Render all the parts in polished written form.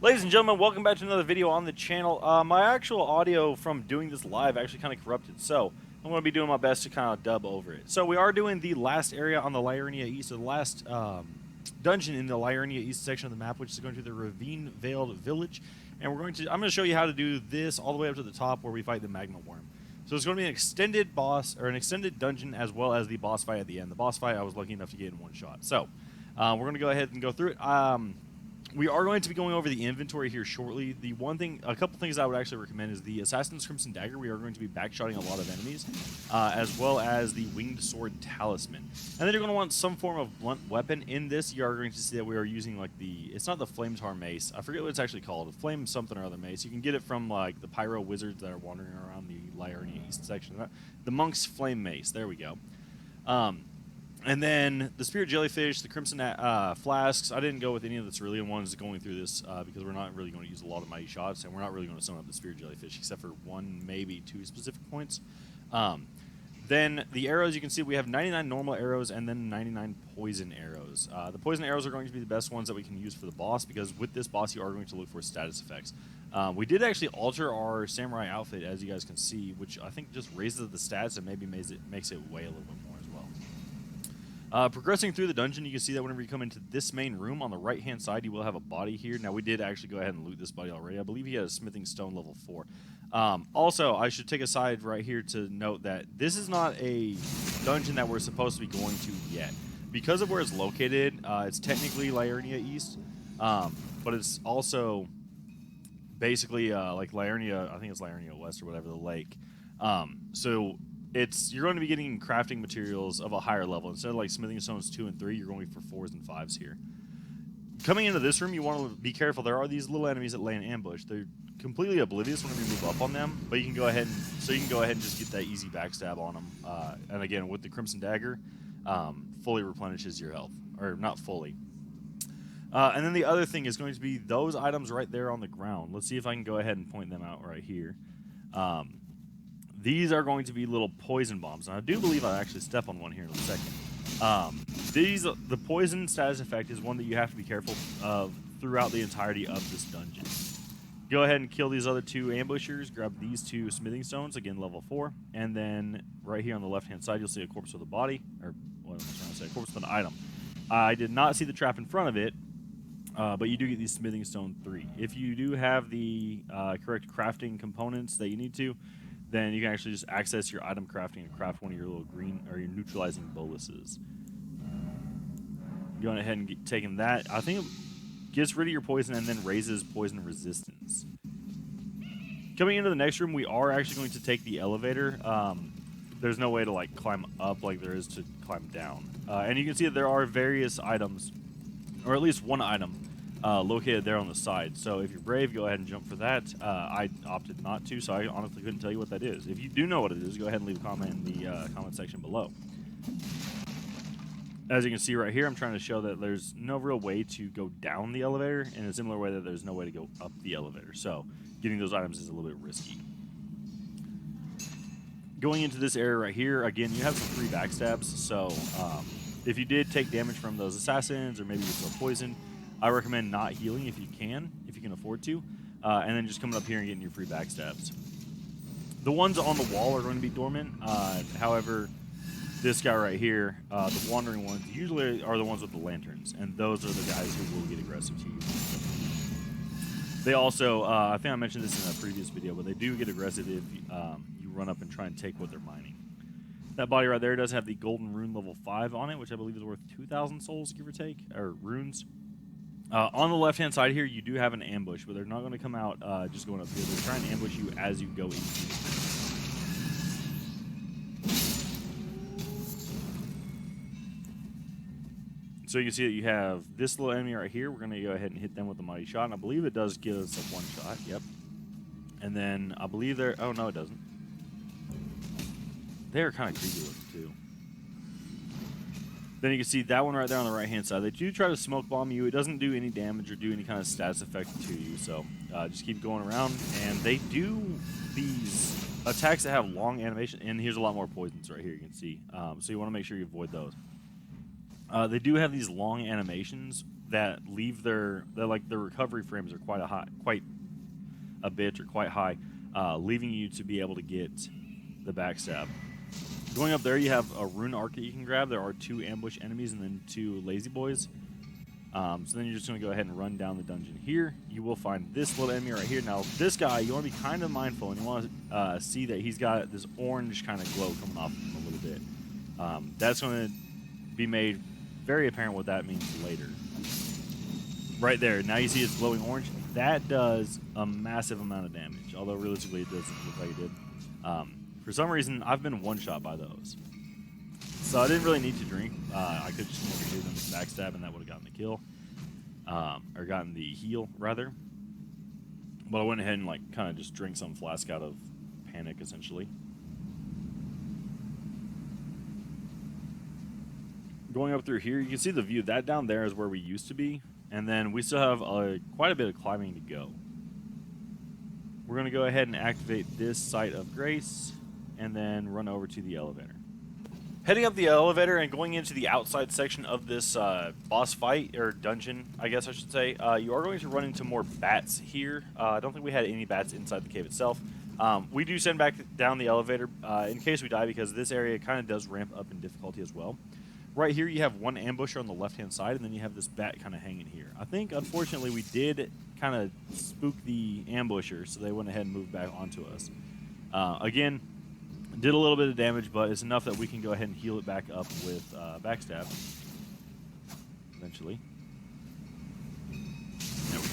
Ladies and gentlemen, welcome back to another video on the channel. My actual audio from doing this live actually kind of corrupted, so I'm going to be doing my best to kind of dub over it. So we are doing the last area on the Liurnia East, or the last dungeon in the Liurnia East section of the map, which is going to the Ravine Veiled Village. And I'm going to show you how to do this all the way up to the top where we fight the Magma Wyrm. So it's going to be an extended boss, or an extended dungeon, as well as the boss fight at the end. The boss fight I was lucky enough to get in one shot. So we're going to go ahead and go through it. We are going to be going over the inventory here shortly. A couple things I would actually recommend is the Assassin's Crimson Dagger. We are going to be backshotting a lot of enemies, as well as the Winged Sword Talisman. And then you're going to want some form of blunt weapon. In this, you are going to see that we are using like it's not the Flametar Mace. I forget what it's actually called. A Flame something or other mace. You can get it from like the Pyro Wizards that are wandering around the Liurnia East section. The Monk's Flame Mace. There we go. And then the Spirit Jellyfish, the Crimson Flasks. I didn't go with any of the Cerulean ones going through this because we're not really going to use a lot of Mighty Shots, and we're not really going to summon up the Spirit Jellyfish except for one, maybe two specific points. Then the arrows, you can see we have 99 normal arrows and then 99 poison arrows. The poison arrows are going to be the best ones that we can use for the boss because with this boss you are going to look for status effects. We did actually alter our samurai outfit, as you guys can see, which I think just raises the stats and maybe makes it weigh a little bit more as well. Progressing through the dungeon, you can see that whenever you come into this main room, on the right-hand side, you will have a body here. Now, we did actually go ahead and loot this body already. I believe he had a smithing stone level 4. Also, I should take a side right here to note that this is not a dungeon that we're supposed to be going to yet. Because of where it's located, it's technically Liurnia East, but it's also basically like Liurnia, I think it's Liurnia West or whatever, the lake. You're going to be getting crafting materials of a higher level. Instead of like smithing stones 2 and 3, you're going for 4s and 5s here. Coming into this room, you want to be careful. There are these little enemies that lay in ambush. They're completely oblivious whenever you move up on them, but you can go ahead and just get that easy backstab on them. And again, with the Crimson Dagger, fully replenishes your health, or not fully. And then the other thing is going to be those items right there on the ground. Let's see if I can go ahead and point them out right here. These are going to be little poison bombs, and I do believe I'll actually step on one here in a second. The poison status effect is one that you have to be careful of throughout the entirety of this dungeon. Go ahead and kill these other 2 ambushers, grab these 2 smithing stones, again level 4, and then right here on the left-hand side you'll see a corpse with a body, or what am I trying to say, a corpse with an item. I did not see the trap in front of it, but you do get these smithing stone 3. If you do have the correct crafting components that you need to, then you can actually just access your item crafting and craft one of your little green or your neutralizing boluses. Going ahead and taking that, I think it gets rid of your poison and then raises poison resistance. Coming into the next room, we are actually going to take the elevator. There's no way to like climb up like there is to climb down. And you can see that there are various items, or at least one item, located there on the side. So if you're brave, go ahead and jump for that. I opted not to, so I honestly couldn't tell you what that is. If you do know what it is, go ahead and leave a comment in the comment section below. As you can see right here, I'm trying to show that there's no real way to go down the elevator in a similar way that there's no way to go up the elevator. So getting those items is a little bit risky. Going into this area right here, again, you have some free backstabs. So if you did take damage from those assassins or maybe you feel poisoned, I recommend not healing if you can afford to, and then just coming up here and getting your free backstabs. The ones on the wall are going to be dormant. However, this guy right here, the wandering ones, usually are the ones with the lanterns, and those are the guys who will get aggressive to you. They also, I think I mentioned this in a previous video, but they do get aggressive if you run up and try and take what they're mining. That body right there does have the golden rune level 5 on it, which I believe is worth 2,000 souls, give or take, or runes. On the left-hand side here, you do have an ambush, but they're not going to come out just going up here. They're trying to ambush you as you go into it. So you can see that you have this little enemy right here. We're going to go ahead and hit them with a mighty shot, and I believe it does give us a 1 shot. Yep. And then I believe they're... Oh, no, it doesn't. They're kind of creepy looking, too. Then you can see that one right there on the right-hand side. They do try to smoke bomb you. It doesn't do any damage or do any kind of status effect to you, so just keep going around. And they do these attacks that have long animation, and here's a lot more poisons right here you can see. So you want to make sure you avoid those. They do have these long animations that leave their recovery frames are quite a bit or quite high, leaving you to be able to get the backstab. Going up there, you have a rune arc that you can grab. There are 2 ambush enemies and then 2 lazy boys. So then you're just going to go ahead and run down the dungeon here. You will find this little enemy right here. Now, this guy, you want to be kind of mindful, and you want to see that he's got this orange kind of glow coming off him a little bit. That's going to be made very apparent what that means later. Right there, now you see it's glowing orange. That does a massive amount of damage, although realistically it doesn't look like it did. For some reason, I've been one-shot by those. So I didn't really need to drink. I could just hit them with backstab, and that would have gotten the kill. Or gotten the heal, rather. But I went ahead and kind of just drank some flask out of panic, essentially. Going up through here, you can see the view. That down there is where we used to be. And then we still have quite a bit of climbing to go. We're going to go ahead and activate this site of grace, and then run over to the elevator. Heading up the elevator and going into the outside section of this boss fight, or dungeon, I guess I should say, you are going to run into more bats here. I don't think we had any bats inside the cave itself. We do send back down the elevator in case we die, because this area kind of does ramp up in difficulty as well. Right here you have 1 ambusher on the left-hand side, and then you have this bat kind of hanging here. I think, unfortunately, we did kind of spook the ambusher, so they went ahead and moved back onto us. Again, did a little bit of damage, but it's enough that we can go ahead and heal it back up with backstab. Eventually. There we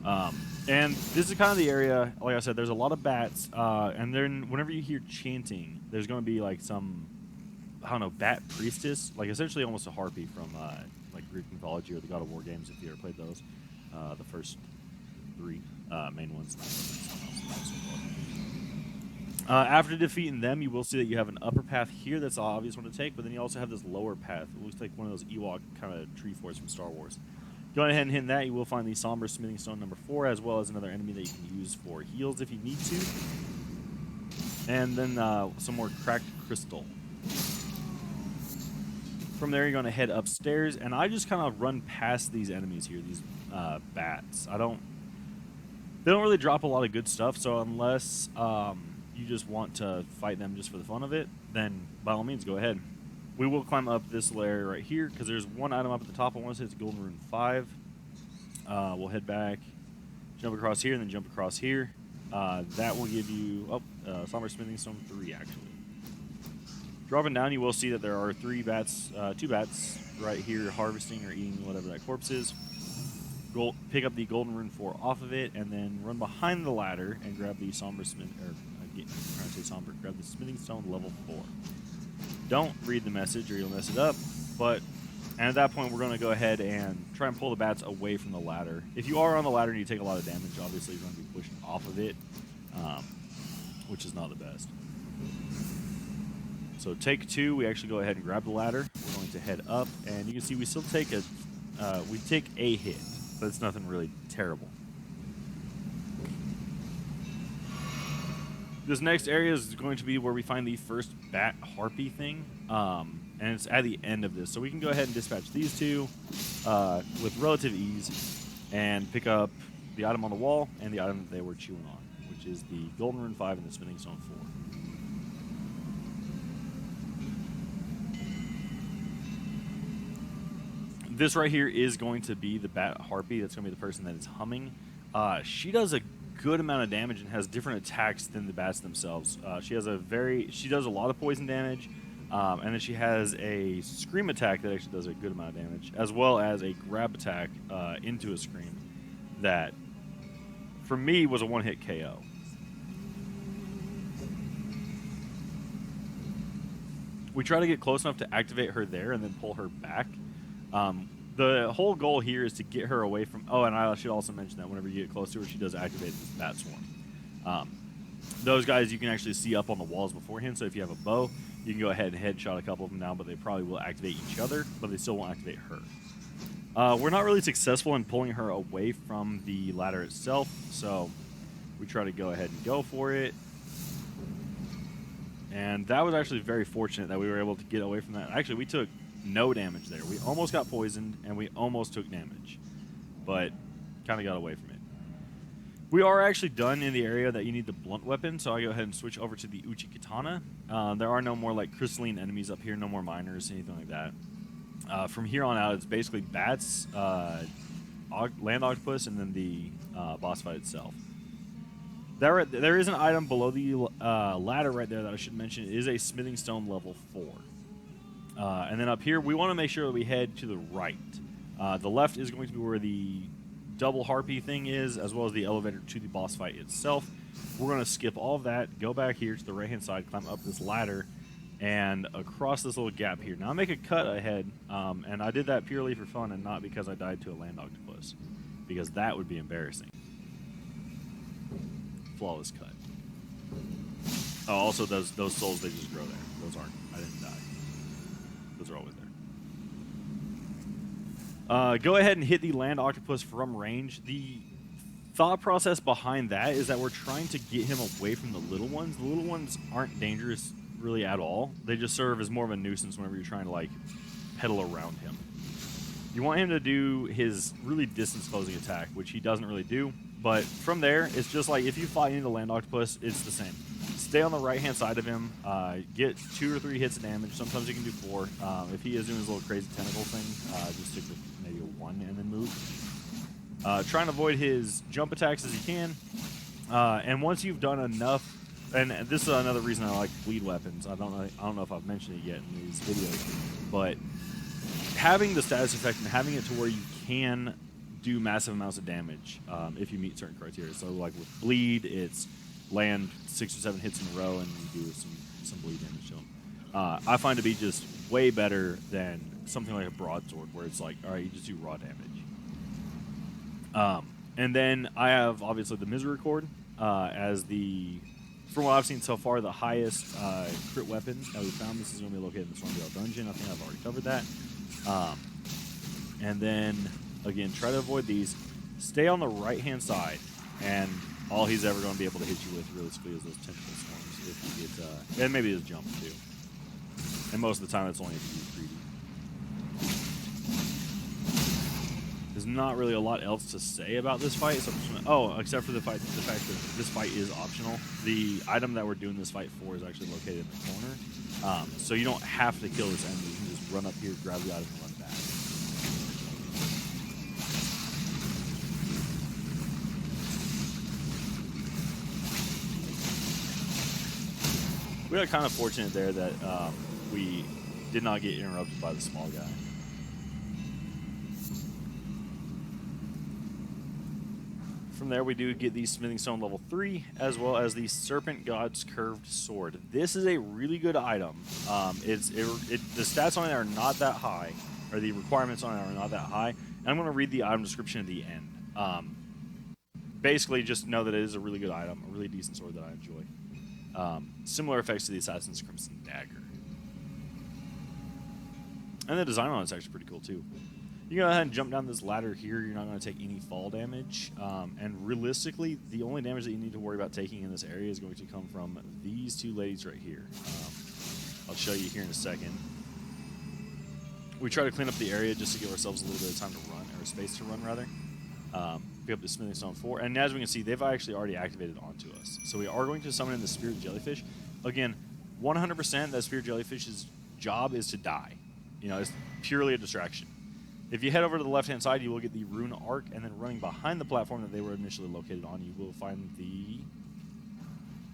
go. And this is kind of the area, like I said, there's a lot of bats, and then whenever you hear chanting, there's going to be some, I don't know, bat priestess, essentially almost a harpy from Greek mythology or the God of War games, if you ever played those. The first 3 main ones. After defeating them, you will see that you have an upper path here that's the obvious one to take, but then you also have this lower path. It looks like one of those Ewok kind of tree forts from Star Wars. Going ahead and hitting that, you will find the Somber Smithing Stone number 4, as well as another enemy that you can use for heals if you need to. And then some more Cracked Crystal. From there, you're going to head upstairs, and I just kind of run past these enemies here, these bats. They don't really drop a lot of good stuff, so unless you just want to fight them just for the fun of it, then by all means, go ahead. We will climb up this area right here, because there's 1 item up at the top. I want to say it's Golden Rune 5. We'll head back, jump across here, and then jump across here. That will give you, Somber Smithing Stone 3, actually. Dropping down, you will see that there are 2 bats right here harvesting or eating whatever that corpse is. Pick up the Golden Rune 4 off of it, and then run behind the ladder and grab the Somber Smith, or I'm trying to say Somber, grab the Smithing Stone level 4. Don't read the message or you'll mess it up, and at that point we're going to go ahead and try and pull the bats away from the ladder. If you are on the ladder and you take a lot of damage, obviously you're going to be pushed off of it, which is not the best. So take 2, we actually go ahead and grab the ladder. We're going to head up, and you can see we still take a hit, but it's nothing really terrible. This next area is going to be where we find the first bat harpy thing, and it's at the end of this. So we can go ahead and dispatch these 2 with relative ease and pick up the item on the wall and the item that they were chewing on, which is the Golden Rune 5 and the Smithing Stone 4. This right here is going to be the bat harpy. That's going to be the person that is humming. She does a good amount of damage and has different attacks than the bats themselves. She does a lot of poison damage, and then she has a scream attack that actually does a good amount of damage, as well as a grab attack into a scream that, for me, was a 1-hit KO. We try to get close enough to activate her there and then pull her back. The whole goal here is to get her away from... Oh, and I should also mention that whenever you get close to her, she does activate this bat swarm. Those guys you can actually see up on the walls beforehand, so if you have a bow, you can go ahead and headshot a couple of them down, but they probably will activate each other, but they still won't activate her. We're not really successful in pulling her away from the ladder itself, so we try to go ahead and go for it. And that was actually very fortunate that we were able to get away from that. Actually, we took no damage there. We almost got poisoned, and we almost took damage, but kind of got away from it. We are actually done in the area that you need the blunt weapon, so I go ahead and switch over to the Uchi Katana. There are no more like crystalline enemies up here, no more miners, anything like that. From here on out, it's basically bats, land octopus, and then the boss fight itself. There is an item below the ladder right there that I should mention. It is a smithing stone level 4. And then up here, we want to make sure that we head to the right. The left is going to be where the double harpy thing is, as well as the elevator to the boss fight itself. We're going to skip all of that, go back here to the right-hand side, climb up this ladder, and across this little gap here. Now, I make a cut ahead, and I did that purely for fun and not because I died to a land octopus, because that would be embarrassing. Flawless cut. Oh, also those souls, they just grow there. Those aren't. I didn't die. Those are always there. Go ahead and hit the land octopus from range. The thought process behind that is that we're trying to get him away from the little ones. The little ones aren't dangerous really at all. They just serve as more of a nuisance whenever you're trying to like pedal around him. You want him to do his really distance closing attack, which he doesn't really do. But from there, it's just like if you fight into the land octopus, it's the same. Stay on the right-hand side of him, get 2 or 3 hits of damage. Sometimes you can do 4. If he is doing his little crazy tentacle thing, just stick with maybe a 1 and then move. Try and avoid his jump attacks as you can. And once you've done enough, and this is another reason I like bleed weapons. I don't know if I've mentioned it yet in these videos, but having the status effect and having it to where you can do massive amounts of damage if you meet certain criteria. So like with bleed, it's land 6 or 7 hits in a row and you do some bleed damage to them. I find to be just way better than something like a broadsword where it's like, all right, you just do raw damage. And then I have obviously the misery cord as the, from what I've seen so far, the highest crit weapon that we found. This is going to be located in the Stormdale dungeon. I think I've already covered that. And then again, try to avoid these. Stay on the right-hand side, and all he's ever going to be able to hit you with realistically is those tentacle swarms. If he gets, and maybe his jump too. And most of the time, it's only if you do 3D. There's not really a lot else to say about this fight. So except for the fact that this fight is optional. The item that we're doing this fight for is actually located in the corner, so you don't have to kill this enemy. You can just run up here, grab the item, and run back. We got kind of fortunate there that we did not get interrupted by the small guy. From there, we do get the Smithing Stone level 3, as well as the Serpent God's Curved Sword. This is a really good item. The stats on it are not that high, or the requirements on it are not that high. And I'm going to read the item description at the end. Basically, just know that it is a really good item, a really decent sword that I enjoy. Similar effects to the Assassin's Crimson Dagger. And the design on it's actually pretty cool, too. You go ahead and jump down this ladder here. You're not going to take any fall damage. And realistically, the only damage that you need to worry about taking in this area is going to come from these 2 ladies right here. I'll show you here in a second. We try to clean up the area just to give ourselves a little bit of time to run, or space to run, rather. Pick up the Smithing Stone 4. And as we can see, they've actually already activated onto us. So we are going to summon in the Spirit Jellyfish. Again, 100% that Spirit Jellyfish's job is to die. You know, it's purely a distraction. If you head over to the left-hand side, you will get the Rune Arc, and then running behind the platform that they were initially located on, you will find the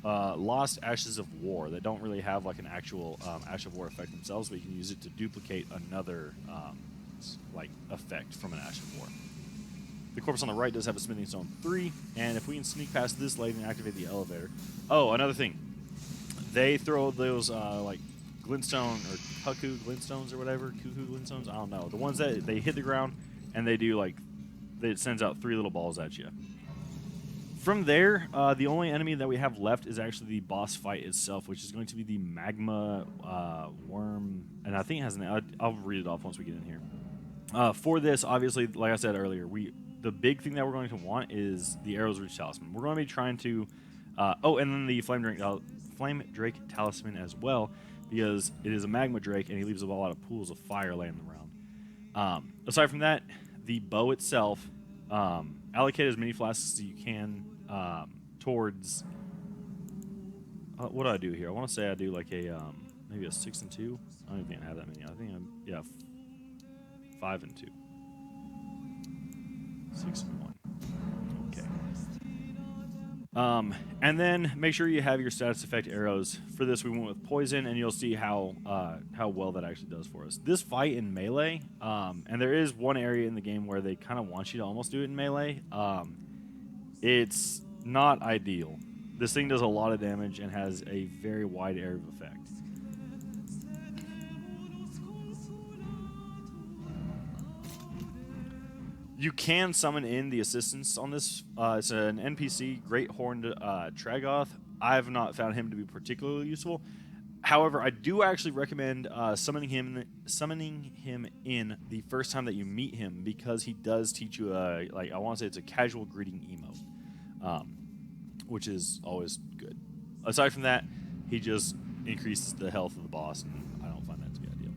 Lost Ashes of War that don't really have like an actual Ash of War effect themselves, but you can use it to duplicate another like effect from an Ash of War. The corpse on the right does have a Smithing Stone 3, and if we can sneak past this lady and activate the elevator. Oh, another thing. They throw those like glintstone or cuckoo glintstones or whatever, cuckoo glintstones, I don't know. The ones that they hit the ground and they do like, it sends out 3 little balls at you. From there, the only enemy that we have left is actually the boss fight itself, which is going to be the Magma Wyrm, and I think it has an, I'll read it off once we get in here. For this, obviously, like I said earlier, the big thing that we're going to want is the Arrow's Reach Talisman. We're going to be trying to, and then the Flame Drake Talisman as well, because it is a magma drake and he leaves a lot of pools of fire laying around. Aside from that, the bow itself, allocate as many flasks as you can towards. What do I do here? I want to say I do like a maybe a 6 and 2. I don't even think I have that many. I think yeah, 5 and 2. 6 and 1. Okay. And then make sure you have your status effect arrows. For this, we went with poison, and you'll see how well that actually does for us. This fight in melee, and there is one area in the game where they kind of want you to almost do it in melee. It's not ideal. This thing does a lot of damage and has a very wide area of effect. You can summon in the assistants on this. It's an NPC, Great Horned Tragoth. I have not found him to be particularly useful. However, I do actually recommend summoning him in the first time that you meet him, because he does teach you I want to say it's a casual greeting emote, which is always good. Aside from that, he just increases the health of the boss, and I don't find that to be ideal.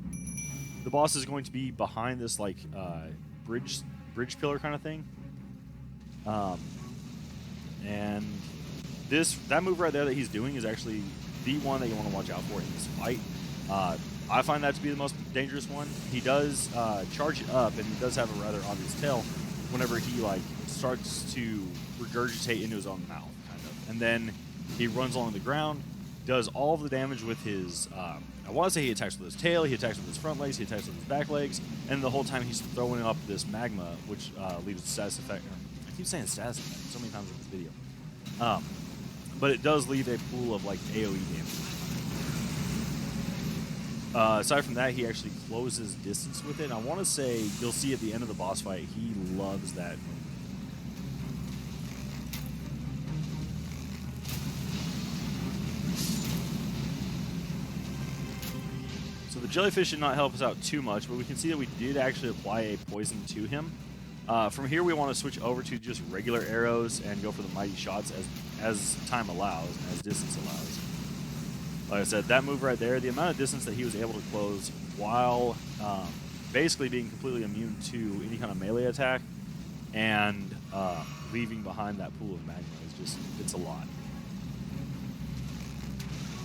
The boss is going to be behind this bridge pillar kind of thing, and that move right there that he's doing is actually the one that you want to watch out for in this fight. I find that to be the most dangerous one. He does charge it up, and he does have a rather obvious tail whenever he starts to regurgitate into his own mouth, kind of, and then he runs along the ground, does all of the damage with his. I want to say he attacks with his tail, he attacks with his front legs, he attacks with his back legs, and the whole time he's throwing up this magma, which leaves a status effect. I keep saying status effect so many times in this video. But it does leave a pool of AoE damage. Aside from that, he actually closes distance with it. I want to say you'll see at the end of the boss fight, he loves that move. So the jellyfish did not help us out too much, but we can see that we did actually apply a poison to him. From here, we want to switch over to just regular arrows and go for the mighty shots as time allows and as distance allows. Like I said, that move right there, the amount of distance that he was able to close while basically being completely immune to any kind of melee attack and leaving behind that pool of magma is it's a lot.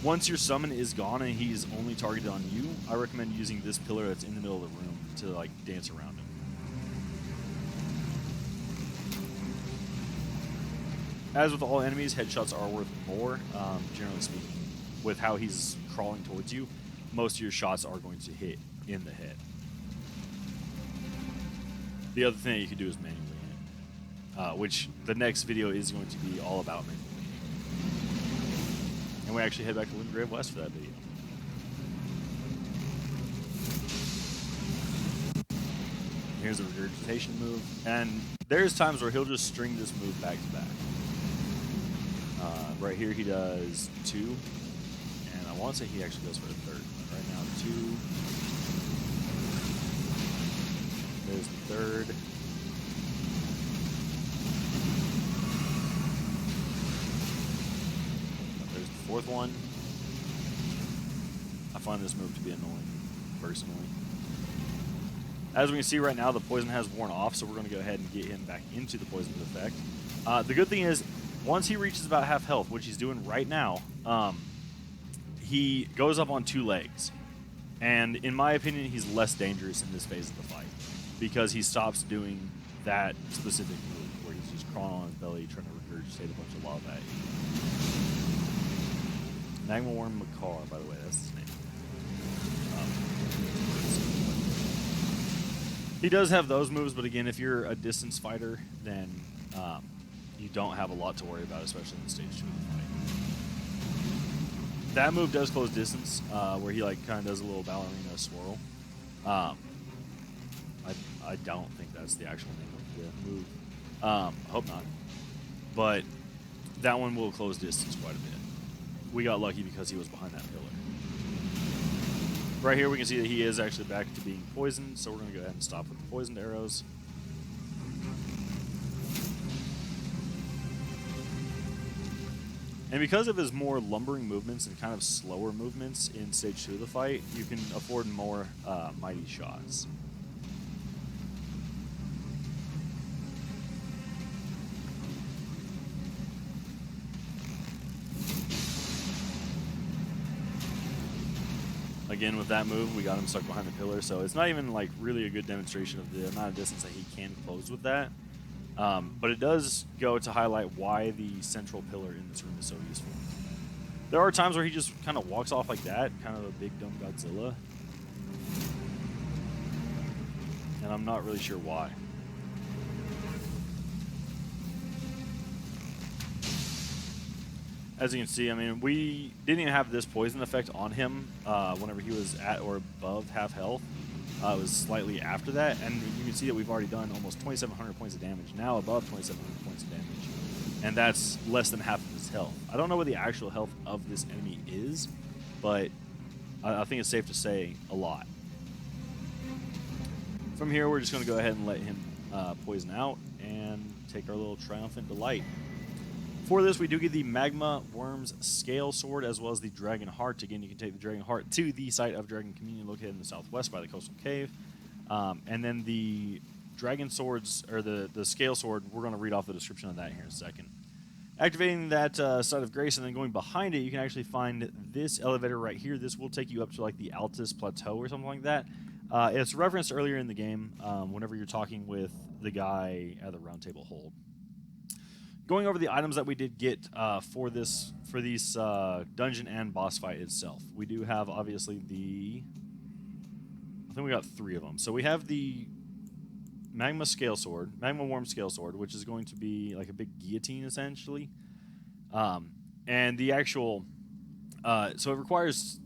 Once your summon is gone and he's only targeted on you, I recommend using this pillar that's in the middle of the room to dance around him. As with all enemies, headshots are worth more, generally speaking. With how he's crawling towards you, most of your shots are going to hit in the head. The other thing that you can do is manually hit, which the next video is going to be all about manually. And we actually head back to Lingrave West for that video. Here's a regurgitation move, and there's times where he'll just string this move back to back. Right here he does 2, and I want to say he actually goes for a third. Right now 2. There's the third. There's the fourth one. I find this move to be annoying, personally. As we can see right now, the poison has worn off, so we're going to go ahead and get him back into the poison effect. The good thing is, once he reaches about half health, which he's doing right now, he goes up on 2 legs. And in my opinion, he's less dangerous in this phase of the fight, because he stops doing that specific move, where he's just crawling on his belly, trying to regurgitate a bunch of lava at you. Magma Wyrm Macaw, by the way, that's his name. He does have those moves, but again, if you're a distance fighter, then you don't have a lot to worry about, especially in stage 2 of the fight. That move does close distance, where he kind of does a little ballerina swirl. I don't think that's the actual name of the move. I hope not. But that one will close distance quite a bit. We got lucky because he was behind that pillar. Right here we can see that he is actually back to being poisoned, so we're going to go ahead and stop with the poisoned arrows. And because of his more lumbering movements and kind of slower movements in Stage 2 of the fight, you can afford more mighty shots. Again, with that move, we got him stuck behind the pillar, so it's not even like really a good demonstration of the amount of distance that he can close with that. But it does go to highlight why the central pillar in this room is so useful. There are times where he just kind of walks off like that, kind of a big dumb Godzilla. And I'm not really sure why. As you can see, I mean, we didn't even have this poison effect on him whenever he was at or above half health. It was slightly after that, and you can see that we've already done almost 2,700 points of damage, now above 2,700 points of damage. And that's less than half of his health. I don't know what the actual health of this enemy is, but I think it's safe to say a lot. From here, we're just going to go ahead and let him poison out and take our little triumphant delight. For this, we do get the Magma Wyrm's Scale Sword as well as the Dragon Heart. Again, you can take the Dragon Heart to the site of Dragon Communion located in the southwest by the Coastal Cave. And then the Dragon Swords, or the Scale Sword, we're going to read off the description of that here in a second. Activating that site of grace and then going behind it, you can actually find this elevator right here. This will take you up to like the Altus Plateau or something like that. It's referenced earlier in the game whenever you're talking with the guy at the Round Table Hold. Going over the items that we did get for these dungeon and boss fight itself. We do have, obviously, I think we got 3 of them. So we have the Magma Wyrm Scale Sword, which is going to be like a big guillotine, essentially. And the actual... so it requires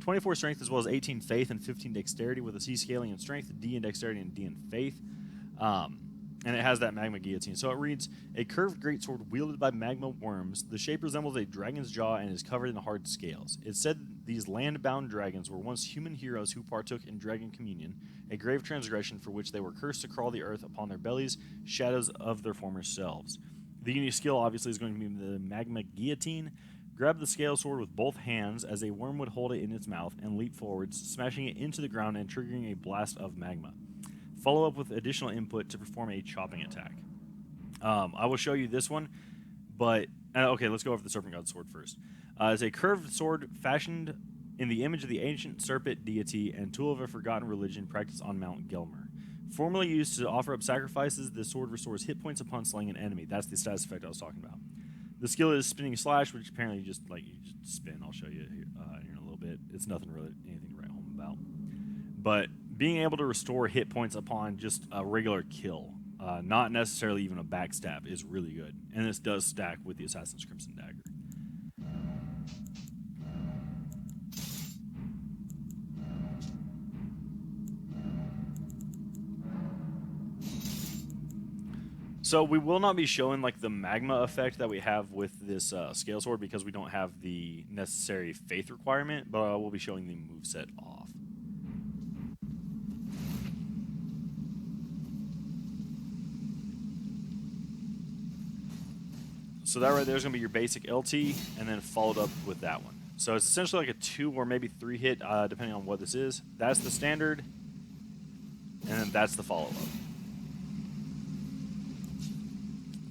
24 strength as well as 18 faith and 15 dexterity with a C scaling in strength, D in dexterity, and D in faith. And it has that magma guillotine. So it reads, a curved greatsword wielded by magma worms. The shape resembles a dragon's jaw and is covered in hard scales. It said these land-bound dragons were once human heroes who partook in Dragon Communion, a grave transgression for which they were cursed to crawl the earth upon their bellies, shadows of their former selves. The unique skill, obviously, is going to be the magma guillotine. Grab the scale sword with both hands as a worm would hold it in its mouth and leap forwards, smashing it into the ground and triggering a blast of magma. Follow up with additional input to perform a chopping attack. I will show you this one, but... okay, let's go over the Serpent God Sword first. It's a curved sword fashioned in the image of the ancient serpent deity and tool of a forgotten religion practiced on Mount Gelmir. Formerly used to offer up sacrifices, this sword restores hit points upon slaying an enemy. That's the status effect I was talking about. The skill is Spinning Slash, which apparently you just spin. I'll show you here in a little bit. It's nothing really anything to write home about. But being able to restore hit points upon just a regular kill, not necessarily even a backstab, is really good. And this does stack with the Assassin's Crimson Dagger. So we will not be showing like the magma effect that we have with this scale sword because we don't have the necessary faith requirement, but we'll be showing the moveset off. So that right there is going to be your basic LT, and then followed up with that one. So it's essentially like a 2 or maybe 3 hit, depending on what this is. That's the standard, and then that's the follow-up.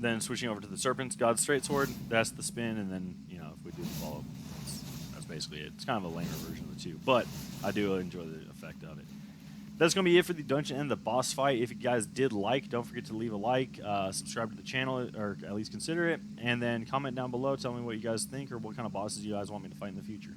Then switching over to the Serpent's God Straight Sword, that's the spin, and then, you know, if we do the follow-up, that's basically it. It's kind of a lamer version of the 2, but I do enjoy the effect of it. That's going to be it for the dungeon and the boss fight. If you guys did like, don't forget to leave a like, subscribe to the channel, or at least consider it, and then comment down below, tell me what you guys think or what kind of bosses you guys want me to fight in the future.